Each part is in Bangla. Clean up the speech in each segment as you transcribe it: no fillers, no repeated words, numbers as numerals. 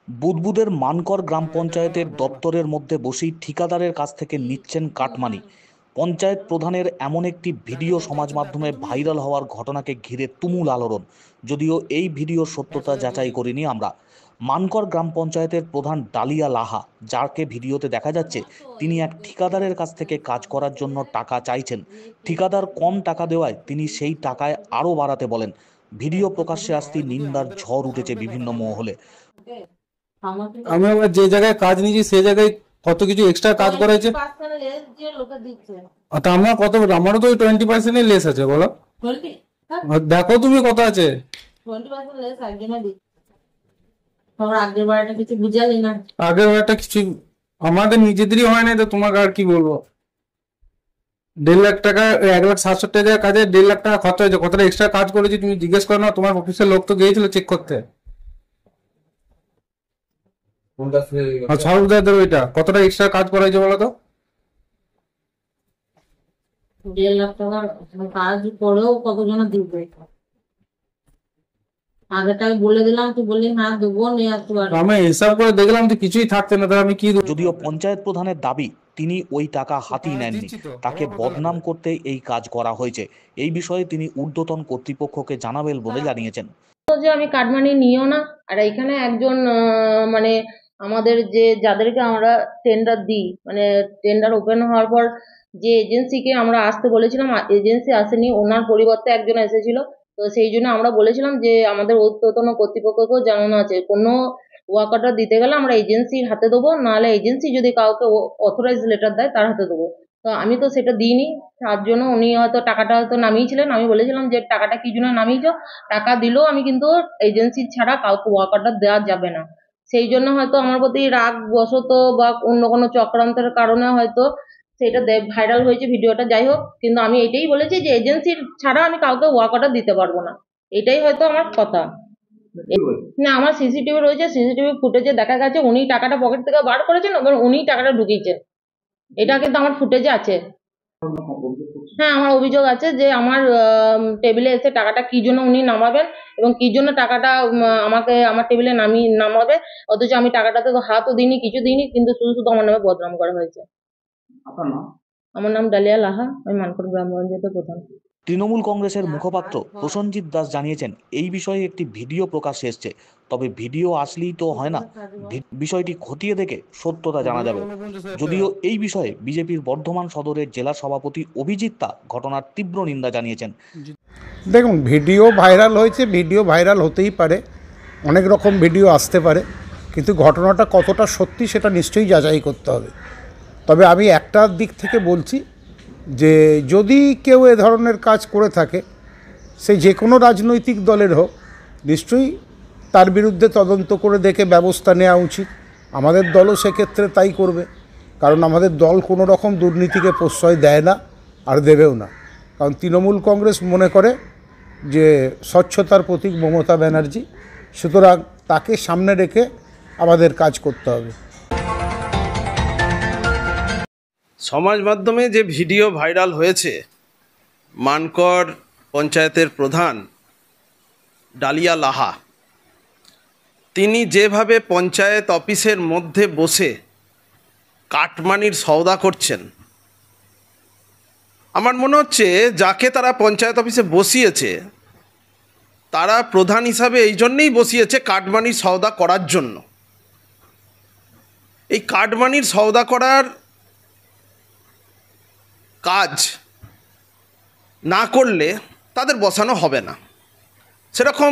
বুদবুদের মানকর গ্রাম পঞ্চায়েতের দপ্তরের মধ্যে বসেই ঠিকাদারের কাছ থেকে নিচ্ছেন কাটমানি। পঞ্চায়েত প্রধানের এমন একটি ভিডিও সমাজ মাধ্যমে ভাইরাল হওয়ার ঘটনাকে ঘিরে তুমুল আলোড়ন। যদিও এই ভিডিওর সত্যতা যাচাই করিনি আমরা। মানকর গ্রাম পঞ্চায়েতের প্রধান ডালিয়া লাহা, যাকে ভিডিওতে দেখা যাচ্ছে, তিনি এক ঠিকাদারের কাছ থেকে কাজ করার জন্য টাকা চাইছেন। ঠিকাদার কম টাকা দেওয়ায় তিনি সেই টাকায় আরও বাড়াতে বলেন। ভিডিও প্রকাশ্যে আসতেই নিন্দার ঝড় উঠেছে বিভিন্ন মহলে। আমি আবার যে জায়গায় কাজ নিয়েছি সেই জায়গায় কত কিছু এক্সট্রা কাজ করেছে। তা আমার কত, আমারও তো 20% লেস আছে, বলো দেখো তুমি কত আছে। আগের বারটা কিছু আমাদের নিজেদেরই হয় না, তো তোমাকে আর কি বলবো। 1.5 লাখ টাকা, 1,60,70,000 কাজে 1.5 লাখ টাকা খরচা হয়েছে। কতটা এক্সট্রা কাজ করেছি তুমি জিজ্ঞেস করো না, তোমার অফিসের লোক তো গিয়েছিল চেক করতে। ওইটা কতটা এক্সট্রা কাজ করা হয়েছে বলো তো। 1.5 লাখ টাকার কাজ করেও কতজন দিবে? আগেটাই বলে দিলাম, তুই বললি হ্যাঁ দেবো, নিয়ে আসতে পারবো। আমি হিসাব করে দেখলাম যে কিছুই থাকছে না, তাহলে আমি কি দেবো? যদিও পঞ্চায়েত প্রধানের দাবি তিনি ওই টাকা হাতিয়ে নেননি, তাকে বদনাম করতে এই কাজ করা হয়েছে। এই বিষয়ে তিনি ঊর্ধ্বতন কর্তৃপক্ষকে জানাবেন বলে জানিয়েছেন। যে আমি কাটমানি নিও না। আর এখানে একজন মানে আমাদের যে যাদেরকে আমরা টেন্ডার দিই, মানে টেন্ডার ওপেন হওয়ার পর যে এজেন্সিকে আমরা আসতে বলেছিলাম, এজেন্সি আসেনি, ওনার পরিবর্তে একজন এসেছিল। তো সেই জন্য আমরা বলেছিলাম যে আমাদের ঊর্ধ্বতন কর্তৃপক্ষকেও জানানো আছে, কোনো ওয়ার্ক অর্ডার দিতে গেলে আমরা এজেন্সির হাতে দেবো, নাহলে এজেন্সি যদি কাউকে অথরাইজ লেটার দেয় তার হাতে দেবো। তো আমি তো সেটা দিইনি, তার জন্য উনি হয়তো টাকাটা হয়তো নামিয়েছিলেন। আমি বলেছিলাম যে টাকাটা কি জন্য নামিয়েছো, টাকা দিলেও আমি কিন্তু এজেন্সি ছাড়া কাউকে ওয়ার্ক অর্ডার দেওয়া যাবে না। সেই জন্য হয়তো আমার প্রতি রাগ বশত বা অন্য কোনো চক্রান্তের কারণে হয়তো সেটা ভাইরাল হয়েছে ভিডিওটা। যাই হোক, কিন্তু আমি এটাই বলেছি যে এজেন্সির ছাড়া আমি কাউকে ওয়ার্ক অর্ডার দিতে পারবো না, এটাই হয়তো আমার কথা। না, আমার সিসিটিভি রয়েছে, সিসিটিভি ফুটেজে দেখা গেছে উনি টাকাটা পকেট থেকে বার করেছেন এবং উনি টাকাটা ঢুকিয়েছেন, এটা কিন্তু আমার ফুটেজে আছে। হ্যাঁ, আমার অভিযোগ আছে যে আমার টেবিলে এসে টাকাটা কি জন্য উনি নামাবেন এবং কি জন্য টাকাটা আমাকে আমার টেবিলে নামাবে, অথচ আমি টাকাটাতে তো হাতও দিইনি, কিছু দিইনি, কিন্তু শুধু শুধু আমার নামে বদনাম করা হয়েছে। আমার নাম ডালিয়া লাহা, আমি মানকর গ্রাম পঞ্চায়েতের প্রধান। তৃণমূল কংগ্রেসের মুখপাত্র প্রসেনজিৎ দাস জানিয়েছেন, এই বিষয়ে একটি ভিডিও প্রকাশ্যে এসছে, তবে ভিডিও আসলেই তো হয় না, বিষয়টি খতিয়ে দেখে সত্যতা জানা যাবে। যদিও এই বিষয়ে বিজেপির বর্ধমান সদরের জেলা সভাপতি অভিজিৎ তা ঘটনার তীব্র নিন্দা জানিয়েছেন। দেখুন, ভিডিও ভাইরাল হয়েছে, ভিডিও ভাইরাল হতেই পারে, অনেক রকম ভিডিও আসতে পারে, কিন্তু ঘটনাটা কতটা সত্যি সেটা নিশ্চয়ই যাচাই করতে হবে। তবে আমি একটা দিক থেকে বলছি যে যদি কেউ এ ধরনের কাজ করে থাকে, সে যে কোনো রাজনৈতিক দলের হোক, নিশ্চয়ই তার বিরুদ্ধে তদন্ত করে দেখে ব্যবস্থা নেওয়া উচিত। আমাদের দলও সেক্ষেত্রে তাই করবে, কারণ আমাদের দল কোনো রকম দুর্নীতিকে প্রশ্রয় দেয় না আর দেবেও না। কারণ তৃণমূল কংগ্রেস মনে করে যে স্বচ্ছতার প্রতীক মমতা ব্যানার্জি, সুতরাং তাকে সামনে রেখে আমাদের কাজ করতে হবে। সমাজ মাধ্যমে যে ভিডিও ভাইরাল হয়েছে, মানকর পঞ্চায়েতের প্রধান ডালিয়া লাহা, তিনি যেভাবে পঞ্চায়েত অফিসের মধ্যে বসে কাটমানির সওদা করছেন, আমার মনে হচ্ছে যাকে তারা পঞ্চায়েত অফিসে বসিয়েছে তারা প্রধান হিসাবে এই জন্যেই বসিয়েছে কাটমানির সওদা করার জন্য। এই কাটমানির সওদা করার কাজ না করলে তাদের বসানো হবে না, সেরকম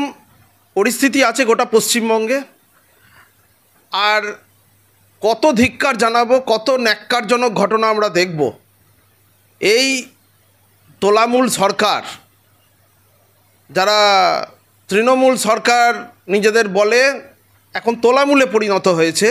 পরিস্থিতি আছে গোটা পশ্চিমবঙ্গে। আর কত ধিক্কার জানাবো, কত ন্যাক্কারজনক ঘটনা আমরা দেখব। এই তোলামূল সরকার, যারা তৃণমূল সরকার নিজেদের বলে, এখন তোলামূলে পরিণত হয়েছে।